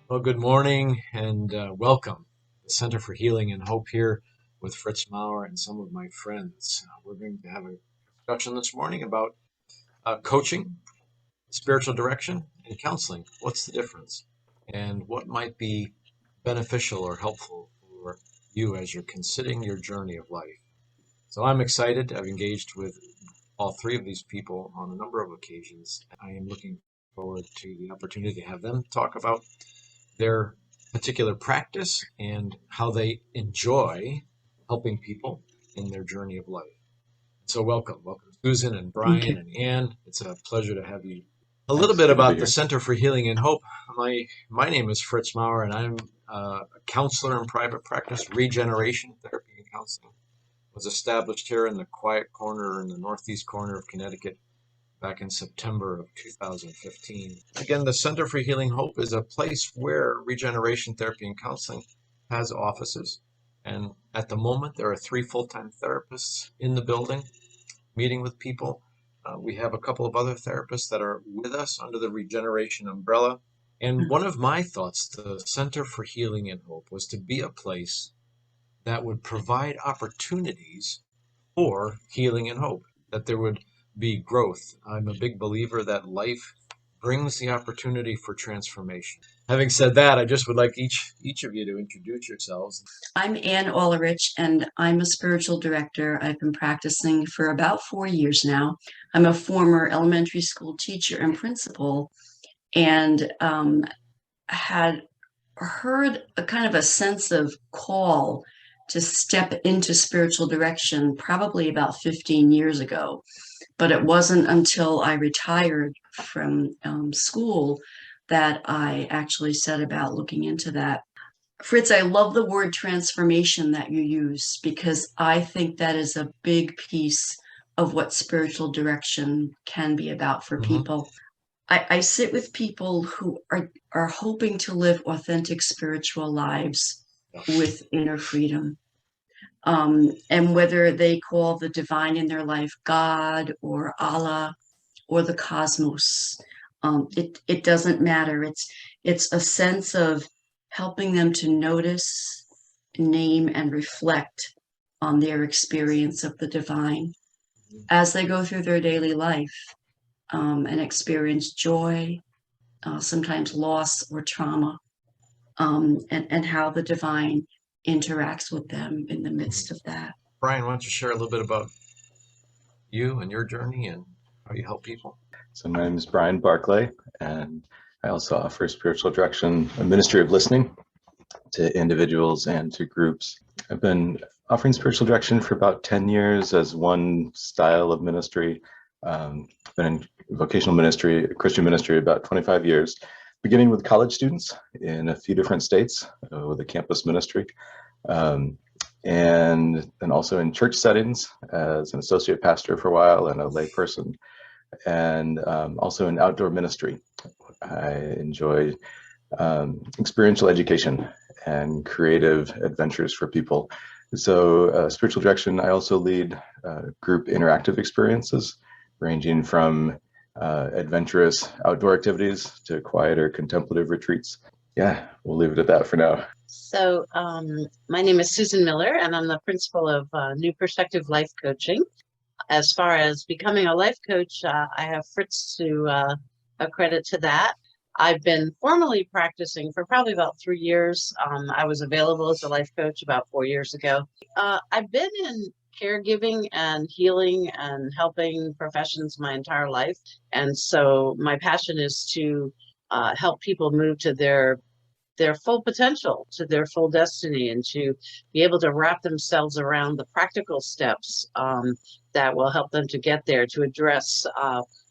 Well, good morning and welcome. The Center for Healing and Hope here with Fritz Maurer and some of my friends. We're going to have a discussion this morning about coaching, spiritual direction, and counseling. What's the difference? And what might be beneficial or helpful for you as you're considering your journey of life? So I'm excited. I've engaged with all three of these people on a number of occasions. I am looking forward to the opportunity to have them talk about their particular practice and how they enjoy helping people in their journey of life. So welcome, Susan and Thank Brian you. and Ann. It's a pleasure to have you. A little Thanks. bit Good to be about the here. Center for Healing and Hope. My name is Fritz Maurer, and I'm a counselor in private practice. Regeneration therapy and counseling was established here in the quiet corner in the northeast corner of Connecticut back in September of 2015. Again, the Center for Healing Hope is a place where regeneration therapy and counseling has offices. And at the moment, there are three full-time therapists in the building meeting with people. We have a couple of other therapists that are with us under the regeneration umbrella. And one of my thoughts, the Center for Healing and Hope, was to be a place that would provide opportunities for healing and hope, that there would be growth. I'm a big believer that life brings the opportunity for transformation. Having said that, I just would like each of you to introduce yourselves. I'm Ann Ulrich, and I'm a spiritual director. I've been practicing for about 4 years now. I'm a former elementary school teacher and principal, and had heard a kind of a sense of call to step into spiritual direction probably about 15 years ago. But it wasn't until I retired from school that I actually set about looking into that. Fritz, I love the word transformation that you use because I think that is a big piece of what spiritual direction can be about for Mm-hmm. people. I sit with people who are hoping to live authentic spiritual lives with inner freedom. And whether they call the divine in their life God or Allah or the cosmos, it doesn't matter. It's a sense of helping them to notice, name, and reflect on their experience of the divine as they go through their daily life, and experience joy, sometimes loss or trauma, and how the divine interacts with them in the midst of that. Brian, why don't you share a little bit about you and your journey and how you help people? So my name is Brian Barclay, and I also offer spiritual direction, a ministry of listening to individuals and to groups. I've been offering spiritual direction for about 10 years as one style of ministry. Been in vocational ministry, Christian ministry, about 25 years, beginning with college students in a few different states with a campus ministry. And then also in church settings as an associate pastor for a while and a lay person, and also in outdoor ministry. I enjoy experiential education and creative adventures for people. So spiritual direction, I also lead group interactive experiences ranging from adventurous outdoor activities to quieter contemplative retreats. Yeah, we'll leave it at that for now. So my name is Susan Miller, and I'm the principal of New Perspective Life Coaching. As far as becoming a life coach, I have Fritz to accredit to that. I've been formally practicing for probably about 3 years. I was available as a life coach about 4 years ago. I've been in caregiving and healing and helping professions my entire life. And so my passion is to help people move to their full potential, to their full destiny, and to be able to wrap themselves around the practical steps that will help them to get there, to address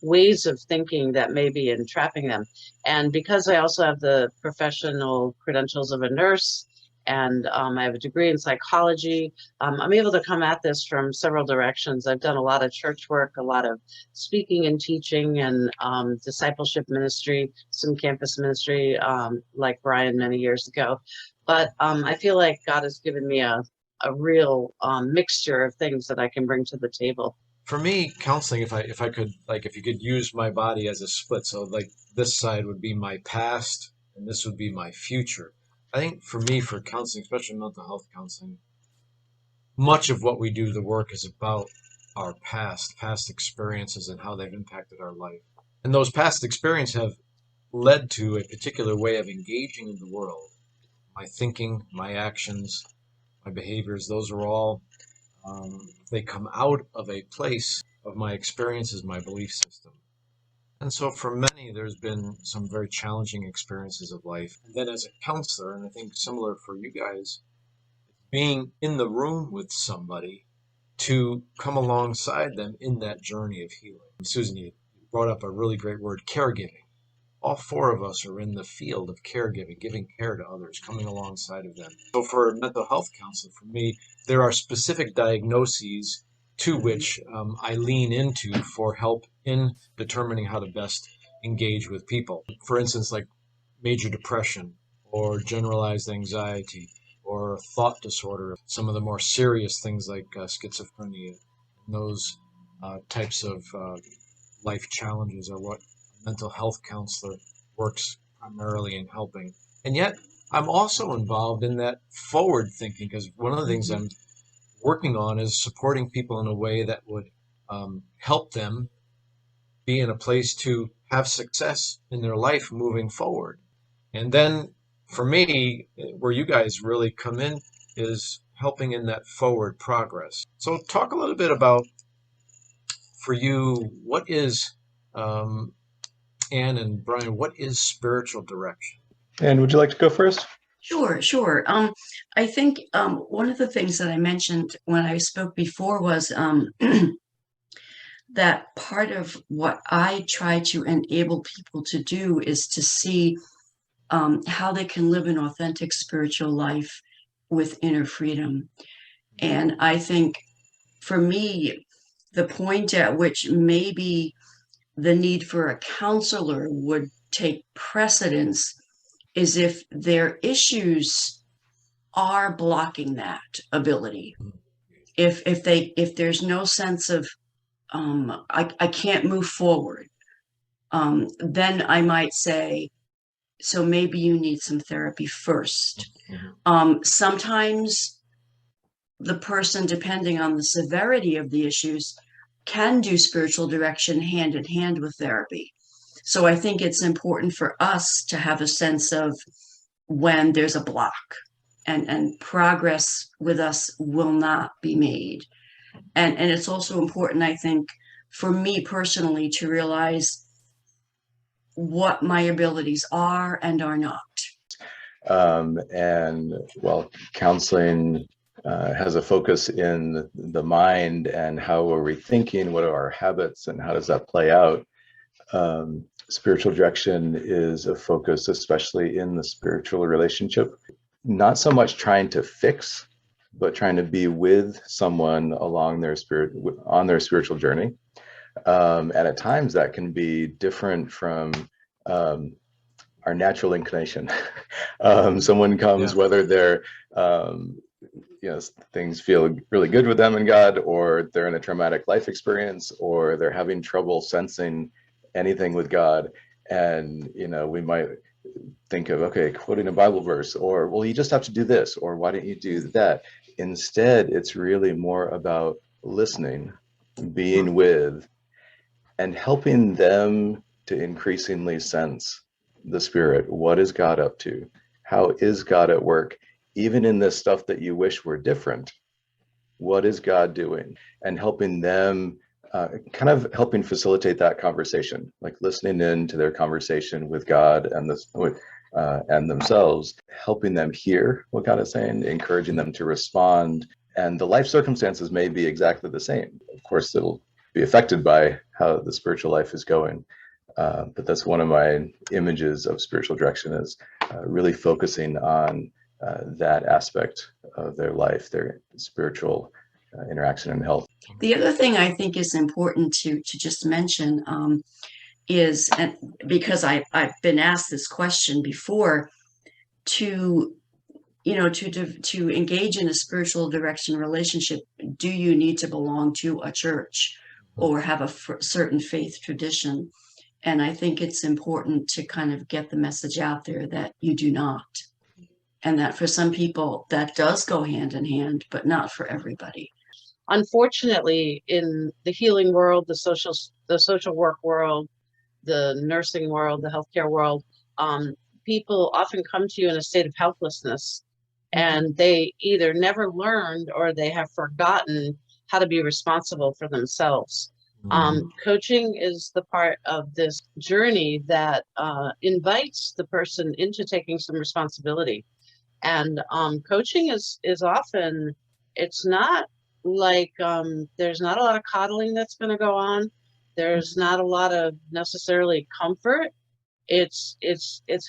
ways of thinking that may be entrapping them. And because I also have the professional credentials of a nurse, and I have a degree in psychology, I'm able to come at this from several directions. I've done a lot of church work, a lot of speaking and teaching, and discipleship ministry, some campus ministry, like Brian many years ago. But I feel like God has given me a real mixture of things that I can bring to the table. For me, counseling, if I could, like, if you could use my body as a split, so like this side would be my past and this would be my future. I think for me, for counseling, especially mental health counseling, much of what we do, the work, is about our past experiences and how they've impacted our life. And those past experiences have led to a particular way of engaging in the world. My thinking, my actions, my behaviors, those are all, they come out of a place of my experiences, my belief system. And so for many, there's been some very challenging experiences of life. And then as a counselor, and I think similar for you guys, being in the room with somebody to come alongside them in that journey of healing. Susan, you brought up a really great word, caregiving. All four of us are in the field of caregiving, giving care to others, coming alongside of them. So for a mental health counselor, for me, there are specific diagnoses to which I lean into for help in determining how to best engage with people. For instance, like major depression or generalized anxiety or thought disorder, some of the more serious things like schizophrenia, and those types of life challenges are what a mental health counselor works primarily in helping. And yet, I'm also involved in that forward thinking, because one of the things I'm working on is supporting people in a way that would help them be in a place to have success in their life moving forward. And then for me, where you guys really come in is helping in that forward progress. So talk a little bit about, for you, what is, Anne and Brian, what is spiritual direction? And would you like to go first? Sure. I think one of the things that I mentioned when I spoke before was that part of what I try to enable people to do is to see how they can live an authentic spiritual life with inner freedom. And I think for me, the point at which maybe the need for a counselor would take precedence is if their issues are blocking that ability. If there's no sense of I can't move forward, then I might say, so maybe you need some therapy first. Sometimes the person, depending on the severity of the issues, can do spiritual direction hand in hand with therapy. So I think it's important for us to have a sense of when there's a block, and progress with us will not be made. And it's also important, I think, for me personally, to realize what my abilities are and are not. And well, counseling has a focus in the mind and how are we thinking, what are our habits, and how does that play out. Spiritual direction is a focus, especially in the spiritual relationship, not so much trying to fix, but trying to be with someone along their on their spiritual journey. And at times that can be different from our natural inclination. Someone comes, whether they're, things feel really good with them and God, or they're in a traumatic life experience, or they're having trouble sensing anything with God. And, we might think of, okay, quoting a Bible verse, or, well, you just have to do this, or why don't you do that? Instead, it's really more about listening, being with, and helping them to increasingly sense the Spirit. What is God up to? How is God at work? Even in this stuff that you wish were different, what is God doing? And helping them, kind of helping facilitate that conversation, like listening in to their conversation with God and and themselves, helping them hear what God is saying, encouraging them to respond. And the life circumstances may be exactly the same. Of course, it'll be affected by how the spiritual life is going. But that's one of my images of spiritual direction, is really focusing on that aspect of their life, their spiritual interaction and health. The other thing I think is important to just mention is, and because I've been asked this question before, to engage in a spiritual direction relationship, do you need to belong to a church or have a certain faith tradition? And I think it's important to kind of get the message out there that you do not. And that for some people that does go hand in hand, but not for everybody. Unfortunately, in the healing world, the social work world, the nursing world, the healthcare world, people often come to you in a state of helplessness, and they either never learned or they have forgotten how to be responsible for themselves. Coaching is the part of this journey that invites the person into taking some responsibility. And coaching is often, it's not like there's not a lot of coddling that's going to go on. There's not a lot of necessarily comfort. It's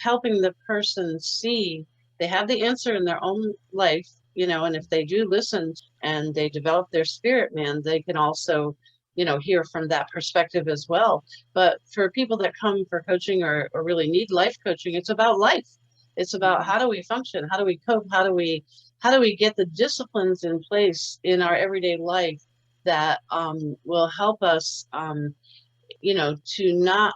helping the person see they have the answer in their own life, and if they do listen and they develop their spirit man, they can also, hear from that perspective as well. But for people that come for coaching or really need life coaching, it's about life. It's about how do we function? How do we cope? How do we get the disciplines in place in our everyday life that will help us, to not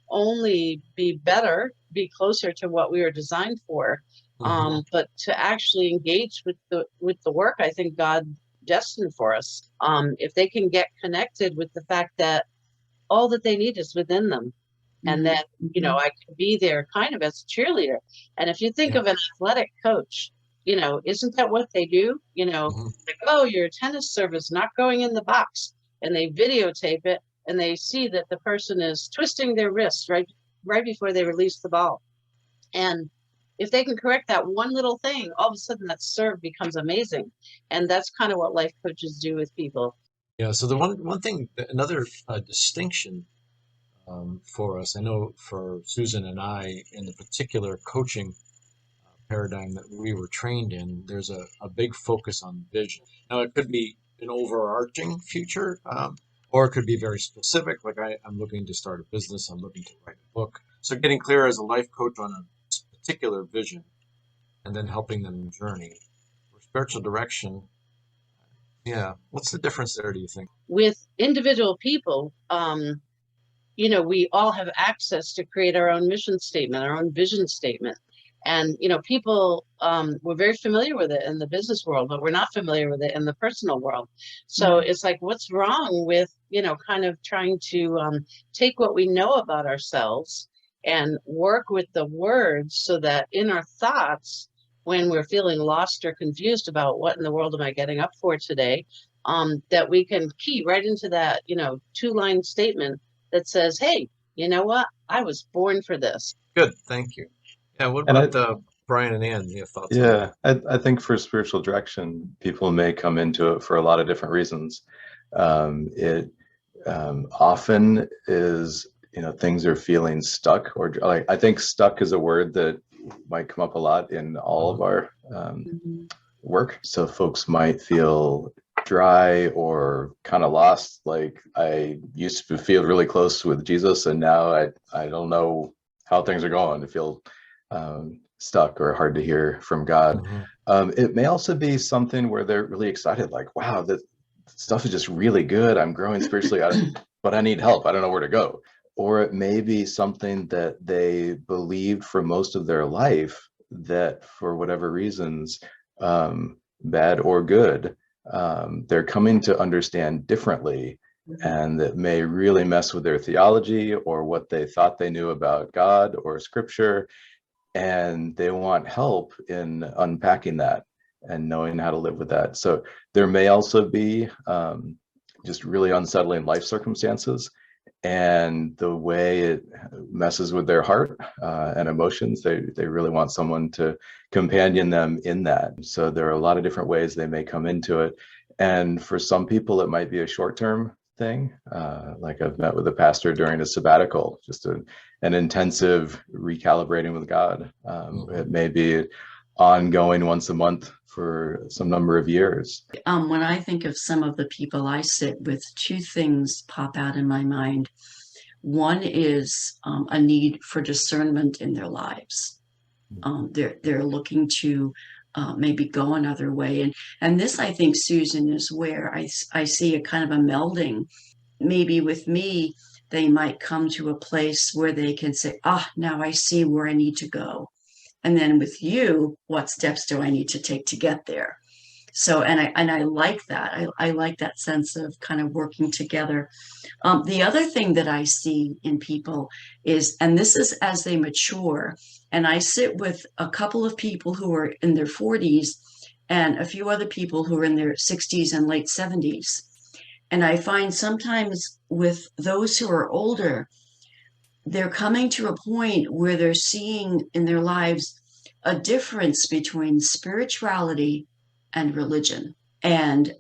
only be better, be closer to what we were designed for, but to actually engage with the work I think God destined for us. If they can get connected with the fact that all that they need is within them, and that, I can be there kind of as a cheerleader. And if you think of an athletic coach, isn't that what they do? Like, oh, your tennis serve is not going in the box, and they videotape it, and they see that the person is twisting their wrist right before they release the ball. And if they can correct that one little thing, all of a sudden that serve becomes amazing. And that's kind of what life coaches do with people. Yeah. So the one thing, another distinction for us, I know for Susan and I, in the particular coaching paradigm that we were trained in, there's a big focus on vision. Now, it could be an overarching future, or it could be very specific, like I'm looking to start a business, I'm looking to write a book. So getting clear as a life coach on a particular vision and then helping them journey. For spiritual direction, yeah, what's the difference there, do you think? With individual people, we all have access to create our own mission statement, our own vision statement. And, people, we're very familiar with it in the business world, but we're not familiar with it in the personal world. So it's like, what's wrong with, kind of trying to take what we know about ourselves and work with the words so that in our thoughts, when we're feeling lost or confused about what in the world am I getting up for today, that we can key right into that, 2-line statement that says, hey, you know what? I was born for this. Good, thank you. Yeah, what And about Brian and Ann? Your thoughts on Yeah, I think for spiritual direction, people may come into it for a lot of different reasons. It often is, things are feeling stuck, or like, I think stuck is a word that might come up a lot in all of our work. So folks might feel dry or kind of lost. Like, I used to feel really close with Jesus, and now I don't know how things are going. I feel stuck or hard to hear from God. It may also be something where they're really excited, like, wow, that stuff is just really good. I'm growing spiritually, but I need help. I don't know where to go. Or it may be something that they believed for most of their life that for whatever reasons, bad or good, they're coming to understand differently, and that may really mess with their theology or what they thought they knew about God or scripture. And they want help in unpacking that and knowing how to live with that. So there may also be just really unsettling life circumstances, and the way it messes with their heart and emotions. They really want someone to companion them in that. So there are a lot of different ways they may come into it. And for some people, it might be a short-term thing. Like, I've met with a pastor during a sabbatical, just an intensive recalibrating with God. It may be ongoing once a month for some number of years. When I think of some of the people I sit with, 2 things pop out in my mind. One is a need for discernment in their lives. They're looking to maybe go another way. And this, I think, Susan, is where I see a kind of a melding, maybe with me, they might come to a place where they can say, now I see where I need to go. And then with you, what steps do I need to take to get there? So, and I like that. I like that sense of kind of working together. The other thing that I see in people is, and this is as they mature, and I sit with a couple of people who are in their 40s and a few other people who are in their 60s and late 70s. And I find sometimes with those who are older, they're coming to a point where they're seeing in their lives a difference between spirituality and religion, and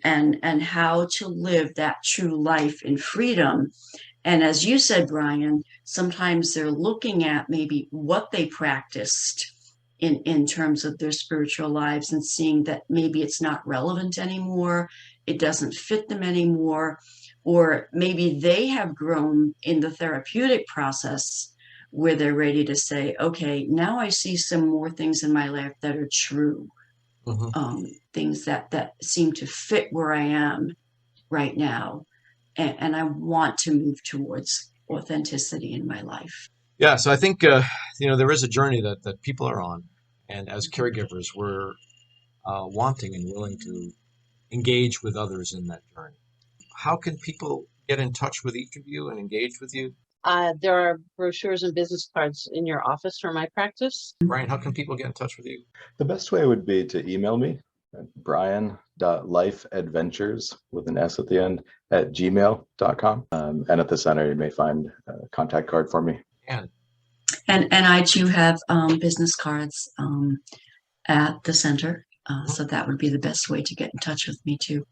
how to live that true life in freedom. And as you said, Brian, sometimes they're looking at maybe what they practiced in terms of their spiritual lives and seeing that maybe it's not relevant anymore, it doesn't fit them anymore, or maybe they have grown in the therapeutic process where they're ready to say, okay, now I see some more things in my life that are true, things that seem to fit where I am right now. And I want to move towards authenticity in my life. Yeah, so I think there is a journey that people are on, and as caregivers, we're wanting and willing to engage with others in that journey. How can people get in touch with each of you and engage with you? There are brochures and business cards in your office for my practice. Brian, how can people get in touch with you? The best way would be to email me at brian.lifeadventures with an S at the end at gmail.com. And at the center, you may find a contact card for me. And I too have business cards at the center. So that would be the best way to get in touch with me too.